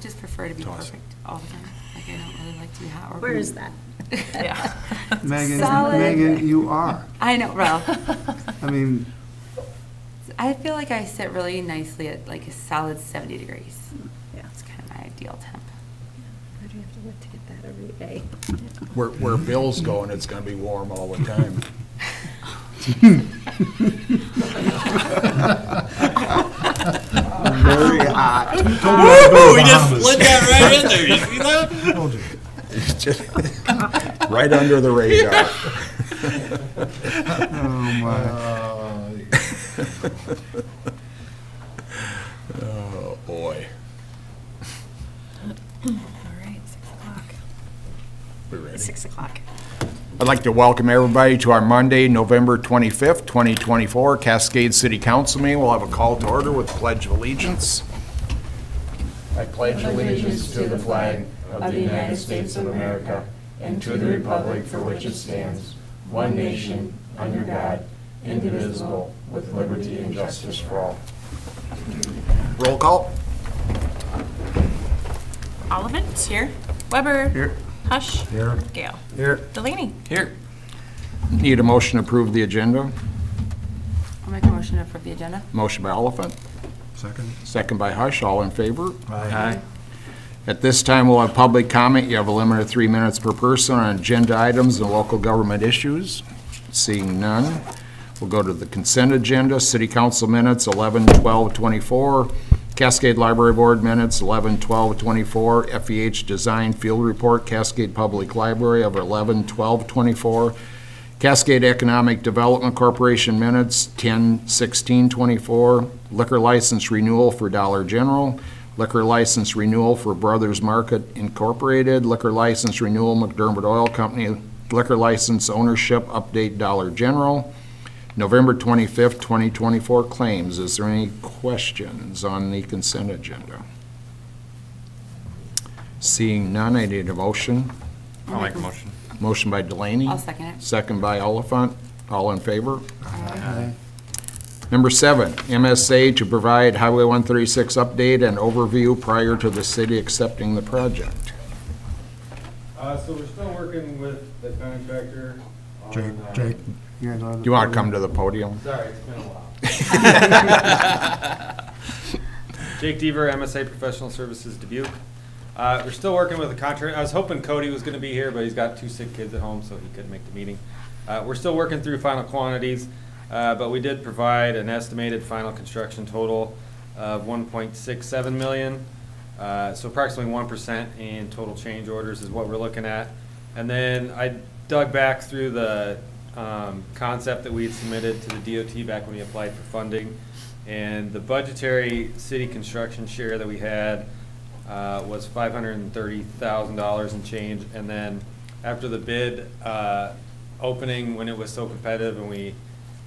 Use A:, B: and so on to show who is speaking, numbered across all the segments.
A: just prefer to be
B: Awesome.
A: perfect all the time. Like, I don't really like to be hot or
C: Where
A: cold.
C: is that?
A: Yeah.
D: Megan, Megan, you are.
A: I know, well,
D: I mean,
A: I feel like I sit really nicely at like a solid 70 degrees.
C: Yeah.
A: It's kind of my ideal temp.
C: Why do you have to work to get that every day?
B: Where Bill's going, it's gonna be warm all the time.
D: very hot.
E: Woo! We just slid that right in there. You see that?
D: Told you.
B: Right under the radar.
D: Oh, my.
B: Oh, boy.
C: All right, 6 o'clock.
B: We ready?
C: 6 o'clock.
B: I'd like to welcome everybody to our Monday, November 25th, 2024 Cascade City Council meeting. We'll have a call to order with Pledge of Allegiance. I pledge allegiance to the flag of the United States of America and to the republic for which it stands, one nation, under God, indivisible, with liberty and justice for all. Roll call.
F: Oliphant. Here. Weber.
D: Here.
F: Hush.
B: Here.
F: Gale.
D: Here.
F: Delaney.
E: Here.
B: Need a motion to approve the agenda.
A: I'll make a motion to approve the agenda.
B: Motion by Oliphant,
D: Second.
B: second by Hush. All in favor?
E: Aye.
B: At this time, we'll have public comment. You have a limit of 3 minutes per person on agenda items and local government issues. Seeing none, we'll go to the consent agenda. City Council minutes, 11/12/24. Cascade Library Board minutes, 11/12/24. FEH Design Field Report, Cascade Public Library of 11/12/24. Cascade Economic Development Corporation minutes, 10/16/24. Liquor license renewal for Dollar General. Liquor license renewal for Brothers Market Incorporated. Liquor license renewal McDermott Oil Company. Liquor license ownership update Dollar General. November 25th, 2024 claims. Is there any questions on the consent agenda? Seeing none, I need a motion.
E: I'll make a motion.
B: Motion by Delaney.
A: I'll second it.
B: Second by Oliphant. All in favor? Number 7, MSA to provide Highway 136 update and overview prior to the city accepting the project.
G: So we're still working with the contractor on,
D: Jake, you guys want
B: Do you want to come to the podium?
G: Sorry, it's been a while. Jake Deaver, MSA Professional Services Dubuque. We're still working with the contractor. I was hoping Cody was gonna be here, but he's got 2 sick kids at home, so he couldn't make the meeting. We're still working through final quantities, but we did provide an estimated final construction total of 1.67 million. So approximately 1% in total change orders is what we're looking at. And then I dug back through the concept that we had submitted to the DOT back when we applied for funding. And the budgetary city construction share that we had was $530,000 and change. And then after the bid opening, when it was so competitive and we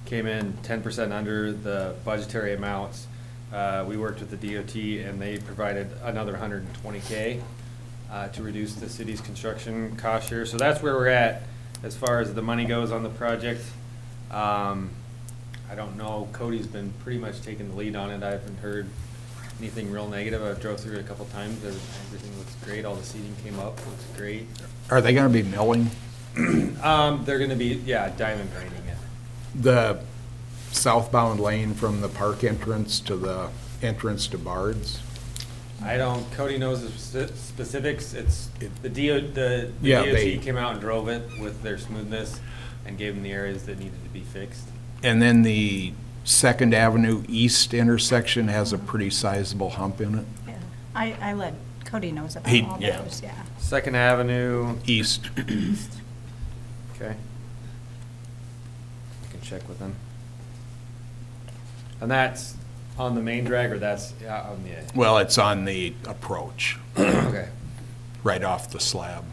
G: came in 10% under the budgetary amounts, we worked with the DOT and they provided another $120K to reduce the city's construction cost share. So that's where we're at as far as the money goes on the project. I don't know, Cody's been pretty much taking the lead on it. I haven't heard anything real negative. I've drove through it a couple times. Everything looks great. All the seating came up, looks great.
B: Are they going to be milling
G: They're gonna be, yeah, diamond grinding it.
B: the southbound lane from the park entrance to the entrance to Bard's?
G: I don't, Cody knows the specifics. It's, the DOT
B: Yeah, they-
G: came out and drove it with their smoothness and gave them the areas that needed to be fixed.
B: And then the Second Avenue East intersection has a pretty sizable hump in it.
C: Yeah. I let, Cody knows about
B: He-
C: all
B: yeah.
C: those, yeah.
G: Second Avenue,
B: East.
G: okay. I can check with them. And that's on the main drag, or that's on the,
B: Well, it's on the approach,
G: okay,
B: right off the slab.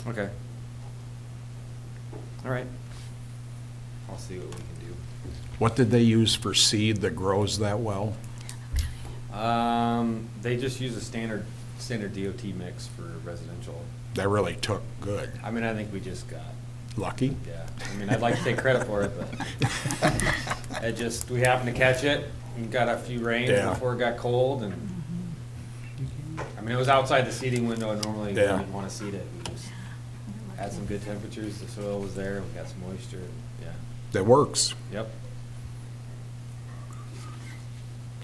G: okay. All right. I'll see what we can do.
B: What did they use for seed that grows that well?
G: They just use a standard DOT mix for residential.
B: That really took good.
G: I mean, I think we just got,
B: Lucky?
G: yeah, I mean, I'd like to take credit for it, but it just, we happened to catch it and got a few rains
B: Yeah.
G: before it got cold and, I mean, it was outside the seating window, and normally we
B: Yeah.
G: didn't want to seat it. We just had some good temperatures, the soil was there, we got some moisture, yeah,
B: That works.
G: yep.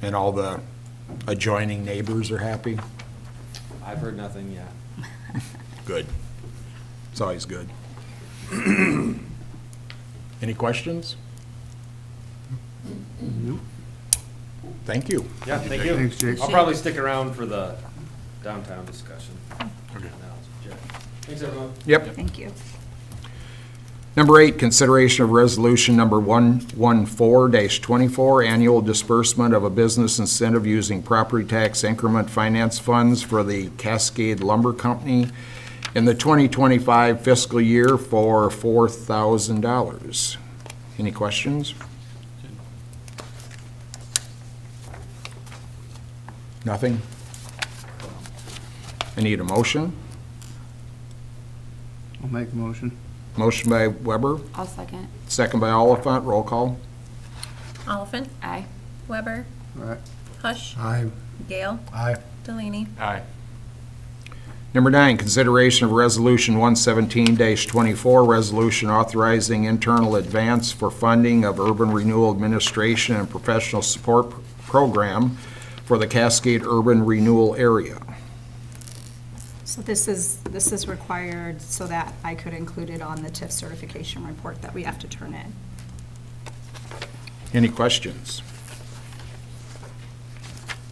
B: And all the adjoining neighbors are happy?
G: I've heard nothing yet.
B: Good. It's always good. Any questions? Thank you.
G: Yeah, thank you.
D: Thanks, Jake.
G: I'll probably stick around for the downtown discussion.
B: Okay.
G: Thanks, everyone.
B: Yep.
C: Thank you.
B: Number 8, consideration of resolution number 114-24, annual disbursement of a business incentive using property tax increment finance funds for the Cascade Lumber Company in the 2025 fiscal year for $4,000. Any questions? Nothing? I need a motion.
D: I'll make a motion.
B: Motion by Weber,
A: I'll second.
B: second by Oliphant, roll call.
F: Oliphant,
A: Aye.
F: Weber,
D: All right.
F: Hush,
D: Aye.
F: Gale,
D: Aye.
F: Delaney.
B: Aye. Number 9, consideration of Resolution 117-24, resolution authorizing internal advance for funding of urban renewal administration and professional support program for the Cascade Urban Renewal Area.
C: So this is required so that I could include it on the TIF certification report that we have to turn in.
B: Any questions?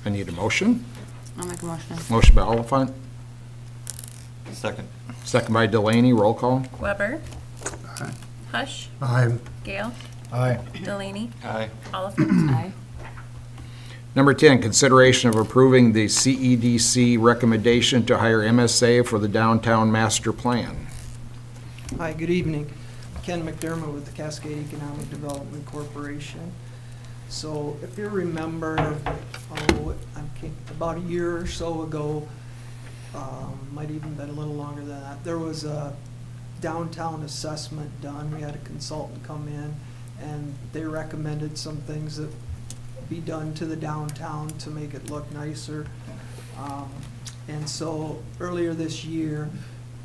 B: I need a motion.
A: I'll make a motion.
B: Motion by Oliphant,
E: Second.
B: second by Delaney, roll call.
F: Weber,
D: Aye.
F: Hush,
D: Aye.
F: Gale,
D: Aye.
F: Delaney,
E: Aye.
F: Oliphant.
A: Aye.
B: Number 10, consideration of approving the CEDC recommendation to hire MSA for the downtown master plan.
H: Hi, good evening. Ken McDermott with the Cascade Economic Development Corporation. So if you remember, about a year or so ago, might even been a little longer than that, there was a downtown assessment done. We had a consultant come in, and they recommended some things that be done to the downtown to make it look nicer. And so earlier this year,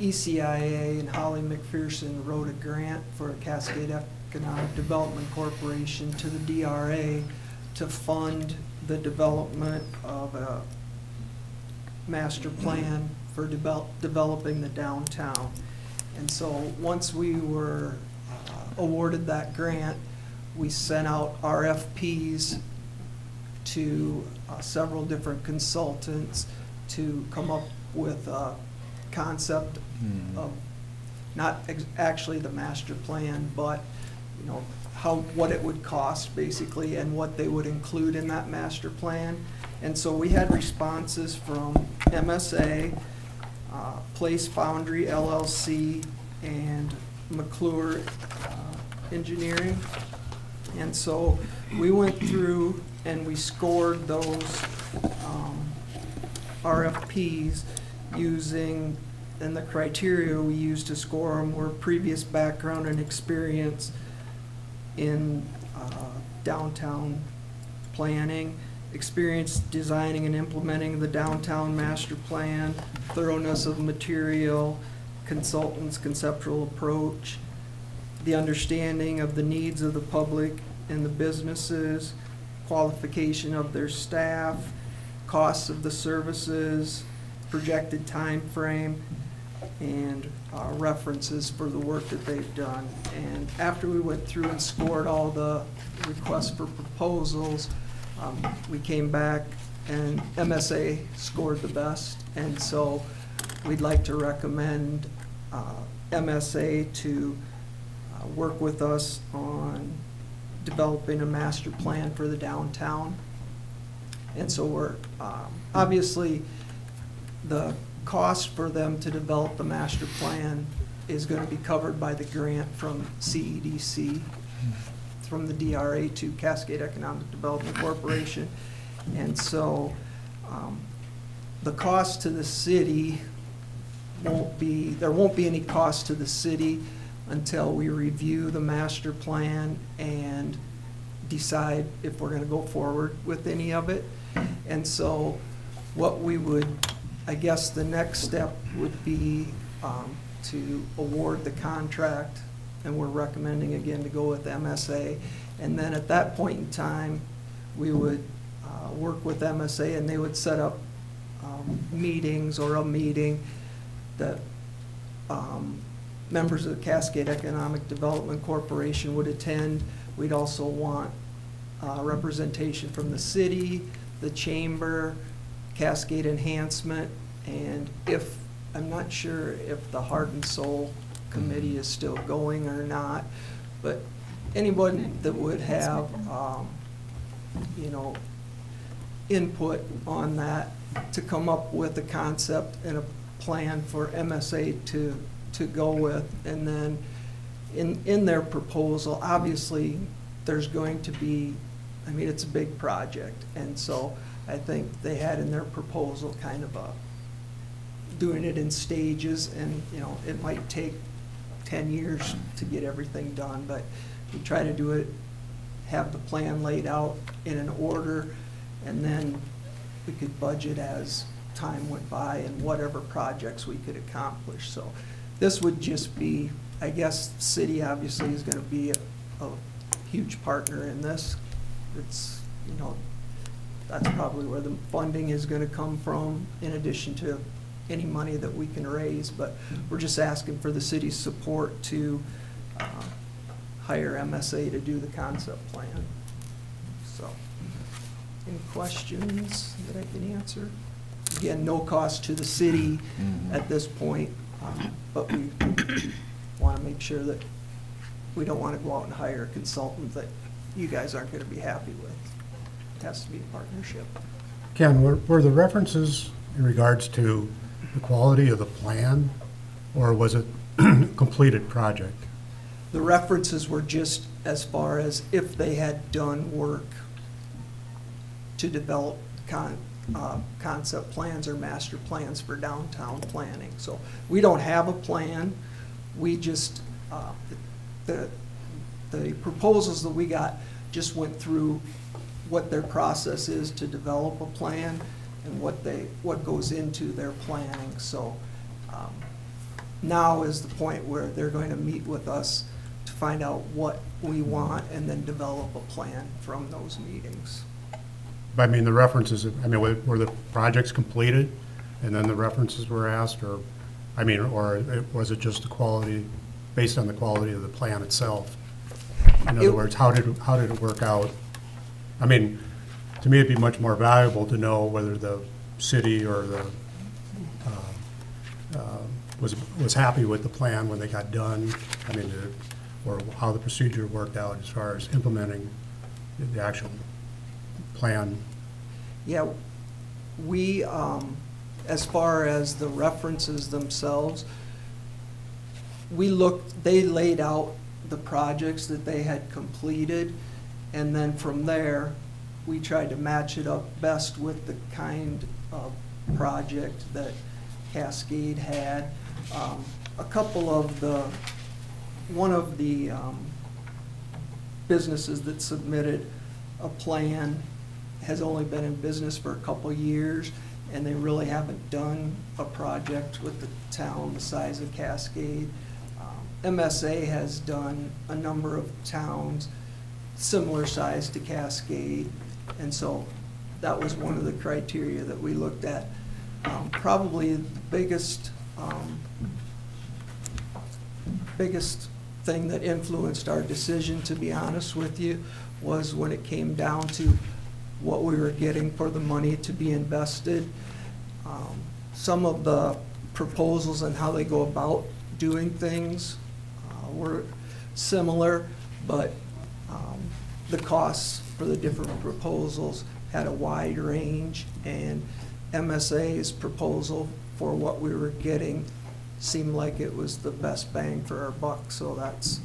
H: ECIA and Holly McPherson wrote a grant for Cascade Economic Development Corporation to the DRA to fund the development of a master plan for developing the downtown. And so once we were awarded that grant, we sent out RFPs to several different consultants to come up with a concept of not actually the master plan, but what it would cost basically and what they would include in that master plan. And so we had responses from MSA, Place Foundry LLC, and McClure Engineering. And so we went through and we scored those RFPs using, and the criteria we used to score them were previous background and experience in downtown planning, experience designing and implementing the downtown master plan, thoroughness of material, consultant's conceptual approach, the understanding of the needs of the public and the businesses, qualification of their staff, costs of the services, projected time frame, and references for the work that they've done. And after we went through and scored all the requests for proposals, we came back and MSA scored the best. And so we'd like to recommend MSA to work with us on developing a master plan for the downtown. And so we're, obviously, the cost for them to develop the master plan is going to be covered by the grant from CEDC, from the DRA to Cascade Economic Development Corporation. And so the cost to the city there won't be any cost to the city until we review the master plan and decide if we're going to go forward with any of it. And so what we would I guess the next step would be to award the contract, and we're recommending again to go with MSA. And then at that point in time, we would work with MSA, and they would set up meetings or a meeting that members of the Cascade Economic Development Corporation would attend. We'd also want representation from the city, the chamber, Cascade Enhancement, and I'm not sure if the Heart and Soul Committee is still going or not, but anyone that would have, input on that to come up with a concept and a plan for MSA to go with. And then in their proposal, obviously, there's going to be, it's a big project. And so I think they had in their proposal kind of doing it in stages, and, it might take 10 years to get everything done, but we try to do it, have the plan laid out in an order, and then we could budget as time went by and whatever projects we could accomplish. So this would just be, I guess, the city obviously is gonna be a huge partner in this. It's, that's probably where the funding is gonna come from, in addition to any money that we can raise, but we're just asking for the city's support to hire MSA to do the concept plan. So, any questions that I can answer? Again, no cost to the city at this point, but we want to make sure that we don't want to go out and hire a consultant that you guys aren't going to be happy with. It has to be a partnership.
D: Ken, were the references in regards to the quality of the plan, or was it a completed project?
H: The references were just as far as if they had done work to develop concept plans or master plans for downtown planning. So we don't have a plan. We just, the proposals that we got just went through what their process is to develop a plan and what goes into their planning. So now is the point where they're going to meet with us to find out what we want and then develop a plan from those meetings.
D: But the references, were the projects completed and then the references were asked, or was it just the quality, based on the quality of the plan itself? In other words, how did it work out? To me, it'd be much more valuable to know whether the city or the was happy with the plan when they got done. Or how the procedure worked out as far as implementing the actual plan.
H: Yeah, we, as far as the references themselves, they laid out the projects that they had completed, and then from there, we tried to match it up best with the kind of project that Cascade had. One of the businesses that submitted a plan has only been in business for a couple years, and they really haven't done a project with the town the size of Cascade. MSA has done a number of towns similar size to Cascade, and so that was one of the criteria that we looked at. Probably the biggest thing that influenced our decision, to be honest with you, was when it came down to what we were getting for the money to be invested. Some of the proposals and how they go about doing things were similar, but the costs for the different proposals had a wide range, and MSA's proposal for what we were getting seemed like it was the best bang for our buck, so that's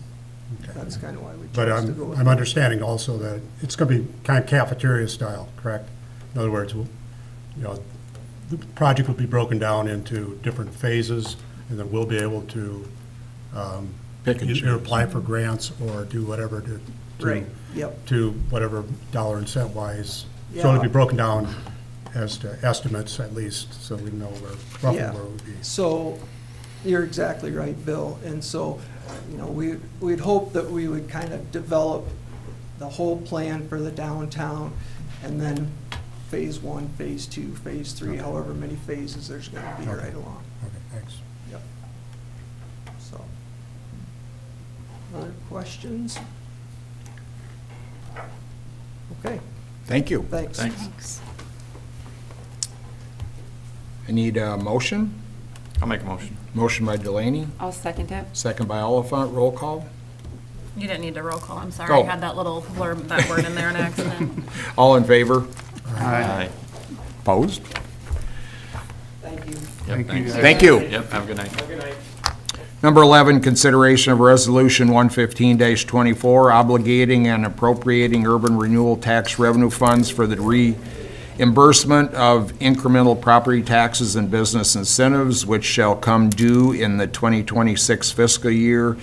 H: kind of why we
D: But
H: chose to go with
D: I'm
H: that.
D: understanding also that it's going to be kind of cafeteria style, correct? In other words, the project will be broken down into different phases, and then we'll be able to
B: Pick and
D: either
B: choose.
D: apply for grants or do whatever
H: Right, yep.
D: to whatever dollar and cent wise. So
H: Yeah.
D: it'll be broken down as to estimates at least, so we know roughly
H: Yeah.
D: where we'd be.
H: So, you're exactly right, Bill. And so, we'd hope that we would kind of develop the whole plan for the downtown, and then phase 1, phase 2, phase 3, however many phases there's gonna be right along.
D: Okay, thanks.
H: Yep. So, other questions? Okay,
B: Thank you.
H: thanks.
C: Thanks.
B: I need a motion.
E: I'll make a motion.
B: Motion by Delaney,
A: I'll second it.
B: second by Oliphant. Roll call.
F: You didn't need to roll call, I'm sorry.
B: Oh.
F: I had that little blurb, that word in there in accident.
B: All in favor?
E: Aye.
B: Opposed?
H: Thank you.
E: Yep, thanks.
B: Thank you.
E: Yep, have a good night.
G: Good night.
B: Number 11, consideration of Resolution 115-24, obligating and appropriating urban renewal tax revenue funds for the reimbursement of incremental property taxes and business incentives, which shall come due in the 2026 fiscal year,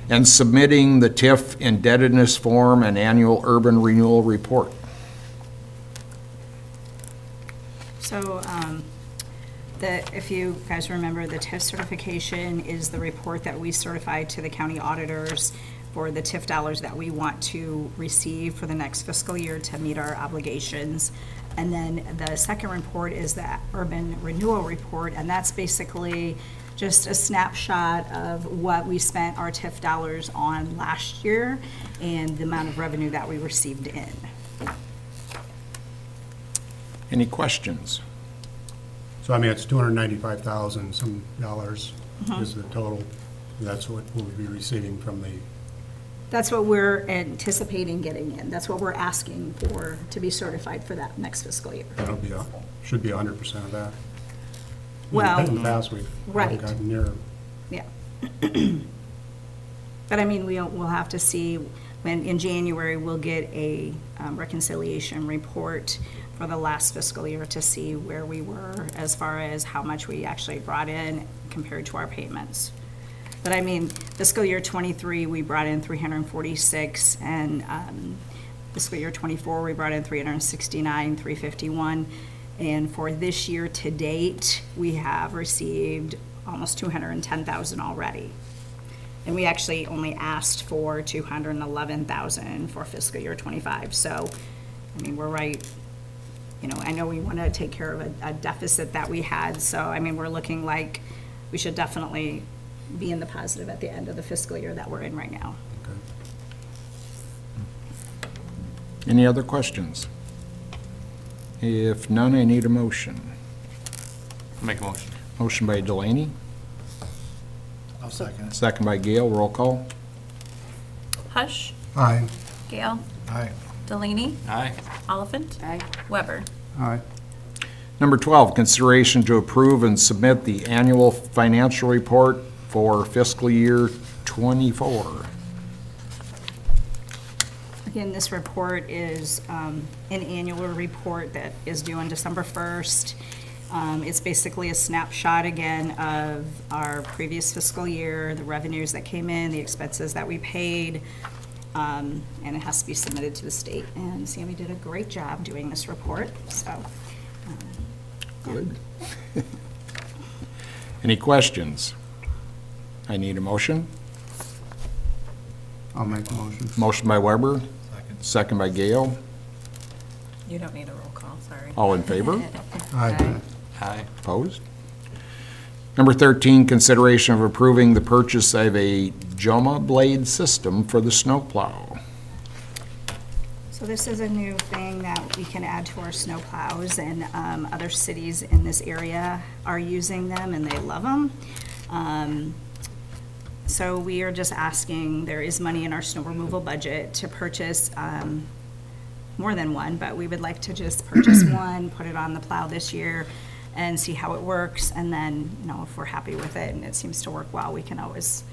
B: and submitting the TIF indebtedness form and annual urban renewal report.
C: So, if you guys remember, the TIF certification is the report that we certify to the county auditors for the TIF dollars that we want to receive for the next fiscal year to meet our obligations. And then the second report is the urban renewal report, and that's basically just a snapshot of what we spent our TIF dollars on last year and the amount of revenue that we received in.
B: Any questions?
D: So I mean, it's 295,000 some dollars is the total. That's what we'll be receiving from the,
C: That's what we're anticipating getting in. That's what we're asking for to be certified for that next fiscal year.
D: that'll be, should be 100% of that.
C: Well,
D: In the past, we've
C: right.
D: gotten near.
C: yeah. But I mean, we'll have to see, when, in January, we'll get a reconciliation report for the last fiscal year to see where we were as far as how much we actually brought in compared to our payments. But I mean, fiscal year '23, we brought in 346, and fiscal year '24, we brought in 369, 351. And for this year to date, we have received almost 210,000 already. And we actually only asked for 211,000 for fiscal year '25. So, I mean, we're right. I know we want to take care of a deficit that we had. So, I mean, we're looking like we should definitely be in the positive at the end of the fiscal year that we're in right now.
B: Any other questions? If none, I need a motion.
E: I'll make a motion.
B: Motion by Delaney,
I: I'll second it.
B: second by Gale. Roll call.
F: Hush,
D: Aye.
F: Gale,
I: Aye.
F: Delaney,
E: Aye.
F: Oliphant,
A: Aye.
F: Weber.
D: Aye.
B: Number 12, consideration to approve and submit the annual financial report for fiscal year '24.
C: Again, this report is an annual report that is due on December 1st. It's basically a snapshot again of our previous fiscal year, the revenues that came in, the expenses that we paid, and it has to be submitted to the state. And Sammy did a great job doing this report, so.
B: Good. Any questions? I need a motion.
I: I'll make a motion.
B: Motion by Weber,
I: Second.
B: second by Gale.
F: You don't need a roll call, sorry.
B: All in favor?
D: Aye.
E: Aye.
B: Opposed? Number 13, consideration of approving the purchase of a Joma blade system for the snowplow.
C: So this is a new thing that we can add to our snow plows, and other cities in this area are using them, and they love them. So we are just asking, there is money in our snow removal budget to purchase more than one, but we would like to just purchase one, put it on the plow this year, and see how it works, and then, if we're happy with it and it seems to work well, we can always,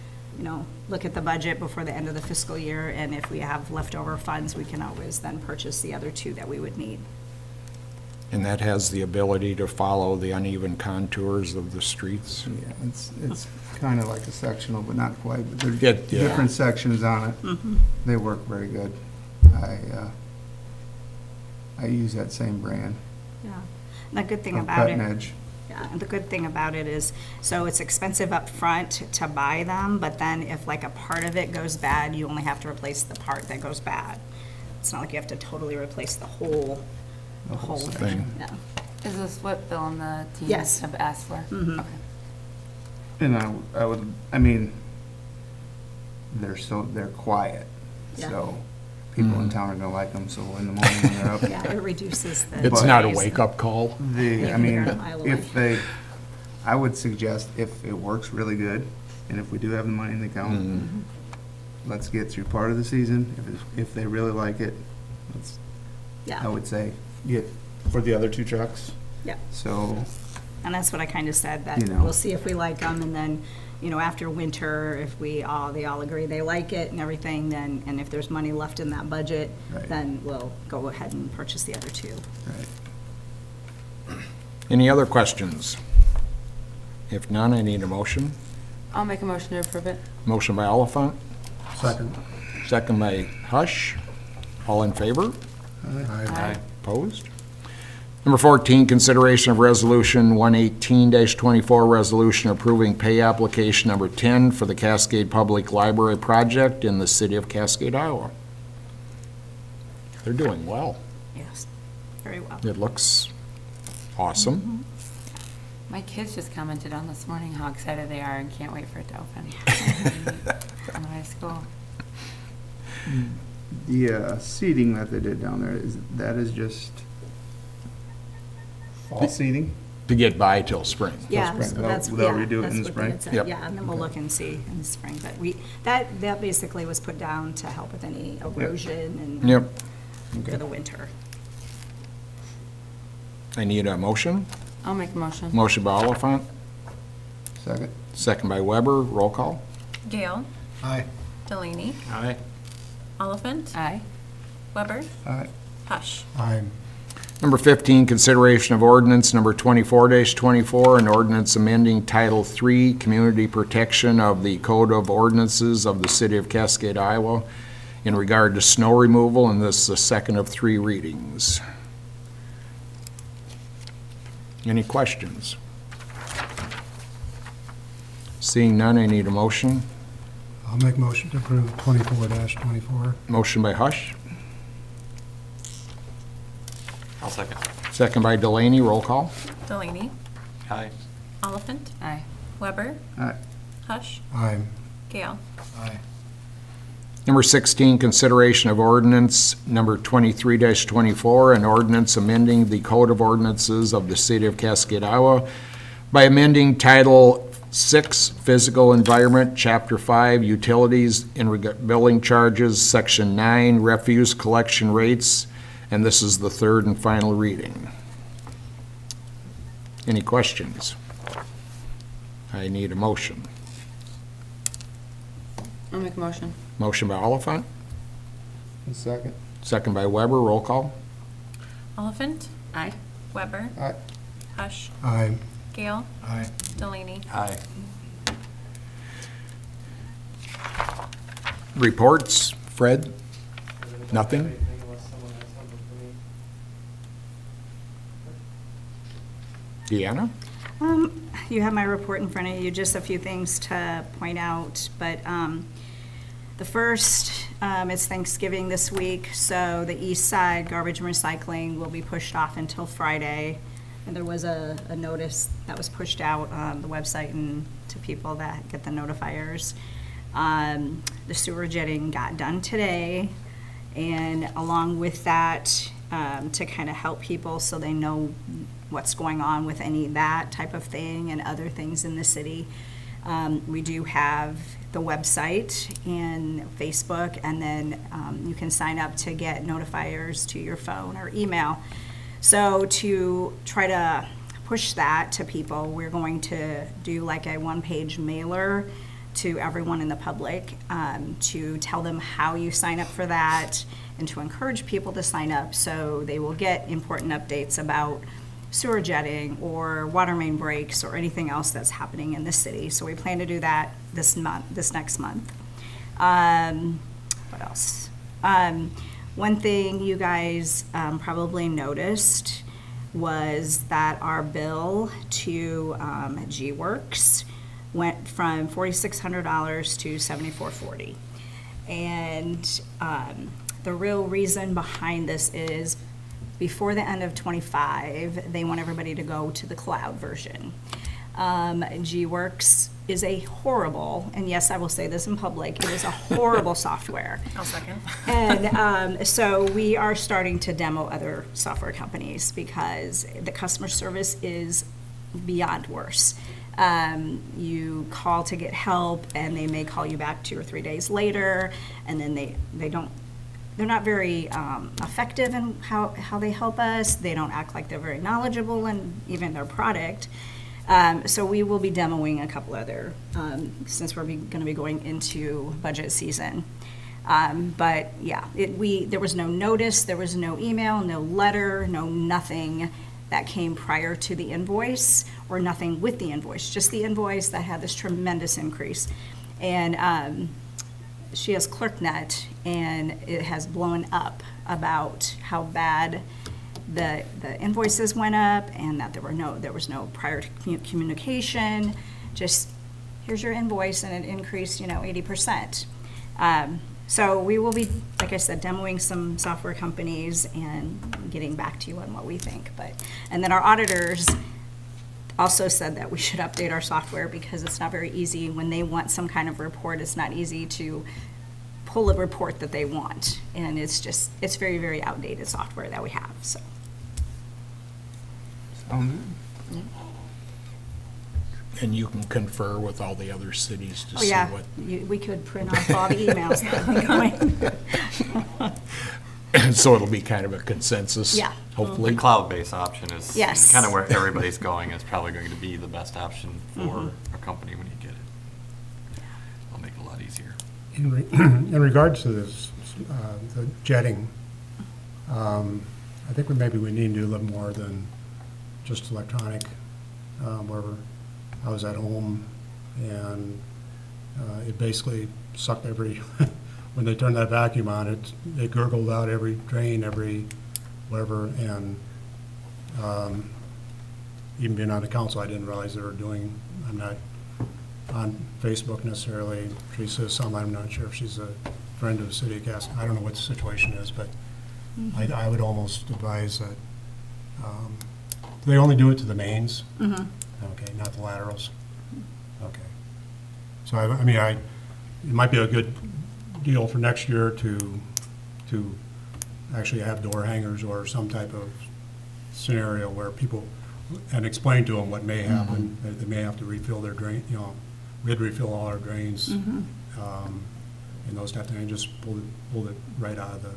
C: look at the budget before the end of the fiscal year, and if we have leftover funds, we can always then purchase the other two that we would need.
B: And that has the ability to follow the uneven contours of the streets.
I: Yeah, it's kind of like a sectional, but not quite. But there's
B: Yeah.
I: different sections on it. They work very good. I use that same brand.
C: Yeah. The good thing
I: of
C: about
I: cutting
C: it.
I: edge.
C: Yeah, and the good thing about it is, so it's expensive up front to buy them, but then if like a part of it goes bad, you only have to replace the part that goes bad. It's not like you have to totally replace the whole thing.
I: thing.
C: Yeah.
A: Is this what Bill and the team
C: Yes.
A: have asked for?
C: Mhm.
A: Okay.
I: And I would, I mean, they're quiet,
C: Yeah.
I: so people in town are gonna like them, so in the morning when they're up.
C: Yeah, it reduces the.
B: It's not a
C: days.
B: wake-up call.
I: I
C: can
I: mean,
C: hear it a mile away.
I: if they, I would suggest if it works really good, and if we do have the money in the account, let's get through part of the season. If they really like it, let's, I
C: Yeah,
I: would say, get for the other two trucks.
C: yeah.
I: So,
C: And that's what I kind of said, that
I: You know.
C: we'll see if we like them, and then, you know, after winter, if they all agree they like it and everything, then, and if there's money left in that budget,
I: Right.
C: then we'll go ahead and purchase the other two.
I: right.
B: Any other questions? If none, I need a motion.
A: I'll make a motion to approve it.
B: Motion by Oliphant,
D: Second.
B: second by Hush. All in favor?
D: Aye.
B: Opposed? Number 14, consideration of resolution 118-24, resolution approving pay application number 10 for the Cascade Public Library project in the city of Cascade, Iowa. They're doing well.
C: Yes, very well.
B: It looks awesome.
A: My kids just commented on this morning how excited they are and can't wait for it to open. In high school.
I: The seating that they did down there, that is just fall seating?
B: To get by till spring.
C: Yeah,
I: spring.
C: so
I: They'll-
C: that's,
I: they'll
C: yeah,
I: redo it in
C: that's
I: the
C: what
I: spring?
C: they had said.
B: Yep.
C: Yeah, and then we'll look and see in the spring, but that basically was put down to help with any erosion and
B: Yep.
C: for the winter.
B: I need a motion.
A: I'll make a motion.
B: Motion by Oliphant,
I: Second?
B: second by Weber. Roll call.
F: Gale,
D: Aye.
F: Delaney,
B: Aye.
F: Oliphant,
A: Aye.
F: Weber,
I: Aye.
F: Hush.
D: Aye.
B: Number 15, consideration of ordinance number 24-24, an ordinance amending Title III, Community Protection of the Code of Ordinances of the City of Cascade, Iowa, in regard to snow removal, and this is the second of 3 readings. Any questions? Seeing none, I need a motion.
D: I'll make motion to approve 24-24.
B: Motion by Hush,
E: I'll second.
B: second by Delaney. Roll call.
F: Delaney,
E: Aye.
F: Oliphant,
A: Aye.
F: Weber,
I: Aye.
F: Hush,
D: Aye.
F: Gale.
D: Aye.
B: Number 16, consideration of ordinance number 23-24, an ordinance amending the Code of Ordinances of the City of Cascade, Iowa by amending Title 6, Physical Environment, Chapter 5, Utilities and Billing Charges, Section 9, Refuse Collection Rates, and this is the third and final reading. Any questions? I need a motion.
A: I'll make a motion.
B: Motion by Oliphant,
I: Second?
B: second by Weber. Roll call.
F: Oliphant,
A: Aye.
F: Weber,
I: Aye.
F: Hush,
D: Aye.
F: Gale,
D: Aye.
F: Delaney.
E: Aye.
B: Reports, Fred? Nothing? Deanna?
C: You have my report in front of you, just a few things to point out, but the first, it's Thanksgiving this week, so the east side garbage and recycling will be pushed off until Friday. And there was a notice that was pushed out on the website and to people that get the notifiers. The sewer jetting got done today, and along with that, to kind of help people so they know what's going on with any of that type of thing and other things in the city. We do have the website and Facebook, and then you can sign up to get notifiers to your phone or email. So to try to push that to people, we're going to do like a one-page mailer to everyone in the public to tell them how you sign up for that and to encourage people to sign up so they will get important updates about sewer jetting or water main breaks or anything else that's happening in the city. So we plan to do that this next month. What else? One thing you guys probably noticed, was that our bill to G-Works went from $4,600 to $7,440. And the real reason behind this is before the end of '25, they want everybody to go to the cloud version. G-Works is a horrible, and yes, I will say this in public, it is a horrible software.
F: I'll second.
C: And so we are starting to demo other software companies because the customer service is beyond worse. You call to get help and they may call you back 2 or 3 days later, and then they're not very effective in how they help us. They don't act like they're very knowledgeable in even their product. So we will be demoing a couple other, since we're going to be going into budget season. But yeah, there was no notice, there was no email, no letter, no nothing that came prior to the invoice, or nothing with the invoice, just the invoice that had this tremendous increase. And she has ClerkNet, and it has blown up about how bad the invoices went up, and that there was no prior communication. Just, here's your invoice, and it increased, 80%. So we will be, like I said, demoing some software companies and getting back to you on what we think. And then our auditors also said that we should update our software because it's not very easy. When they want some kind of report, it's not easy to pull a report that they want. And it's very, very outdated software that we have, so.
I: Sound good?
B: And you can confer with all the other cities to
C: Oh,
B: see
C: yeah,
B: what.
C: we could print off all the emails that are going.
B: So it'll be kind of a consensus.
C: Yeah.
B: Hopefully.
E: The cloud-based option is
C: Yes.
E: kind of where everybody's going. It's probably going to be the best option for a company when you get it. It'll make it a lot easier.
D: In regards to this, the jetting, I think maybe we need to do a little more than just electronic, wherever. I was at home, and it basically sucked when they turned that vacuum on, it gurgled out every drain, every whatever, and even being on the council, I didn't realize they were doing, I'm not on Facebook necessarily. Teresa is someone, I'm not sure if she's a friend of the city of Casco. I don't know what the situation is, but I would almost advise that, they only do it to the mains? Okay, not the laterals? Okay. So I mean, it might be a good deal for next year to actually have door hangers or some type of scenario where people, and explain to them what may happen. They may have to refill their drain, we had to refill all our drains, and those type of things, just pulled it right out of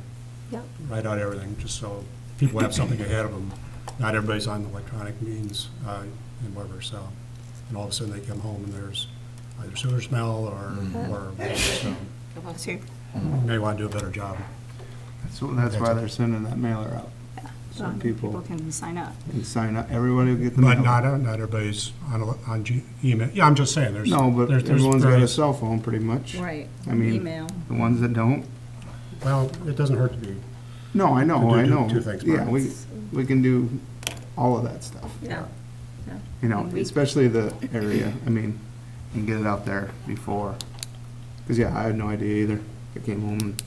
C: Yep.
D: right out of everything, just so people have something ahead of them. Not everybody's on electronic means, and whatever, so, and all of a sudden they come home and there's either sewer smell or so
C: So,
D: you may want to do a better job.
I: That's why they're sending that mailer out. So
C: people
I: people
C: can sign up.
I: can sign up, everybody will get the
D: But
I: mail.
D: not everybody's on email. Yeah, I'm just saying, there's.
I: No, but
D: there's
I: everyone's got a
D: various-
I: cell phone pretty much.
C: Right.
I: I mean,
C: Email.
I: the ones that don't,
D: Well, it doesn't hurt to be,
I: no, I know,
D: To
I: I
D: do
I: know.
D: two things,
I: Yeah,
D: Mark.
I: we can do all of that stuff.
C: Yeah.
I: You know,
C: And we-
I: especially the area, I mean, and get it out there before. Because, yeah, I had no idea either. I came home and,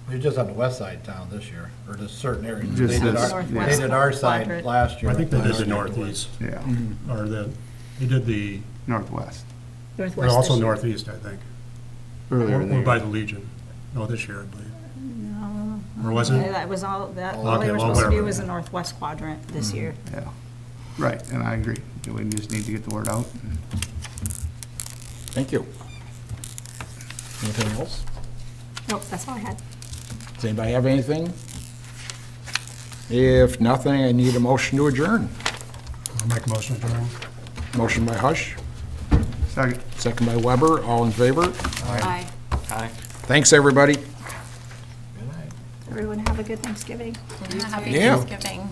J: You're just on the west side of town this year, or this certain area.
I: Just
J: They did
I: this-
J: our,
C: Northwest
J: they did our side
C: quadrant.
J: last year.
D: I think they did
J: last
D: the
J: year.
D: northeast,
I: yeah,
D: or they did the,
I: northwest,
D: but
C: Northwest
D: also
C: this year.
D: northeast, I think.
I: earlier in
D: Or
I: the
D: by
I: year.
D: the Legion. No, this year, I believe.
C: No.
D: Or was it?
C: That was all
D: Okay,
C: they were
D: well,
C: supposed to do
D: whatever.
C: was the northwest quadrant this year.
I: Yeah, right, and I agree. We just need to get the word out.
B: Thank you. Anything else?
C: Nope, that's all I had.
B: Does anybody have anything? If nothing, I need a motion to adjourn.
D: I'll make a motion to adjourn.
B: Motion by Hush,
I: Second.
B: second by Weber, all in favor?
C: Aye.
E: Hi.
B: Thanks, everybody.
J: Good night.
C: Everyone have a good Thanksgiving.
F: Happy
B: Yeah.
F: Thanksgiving.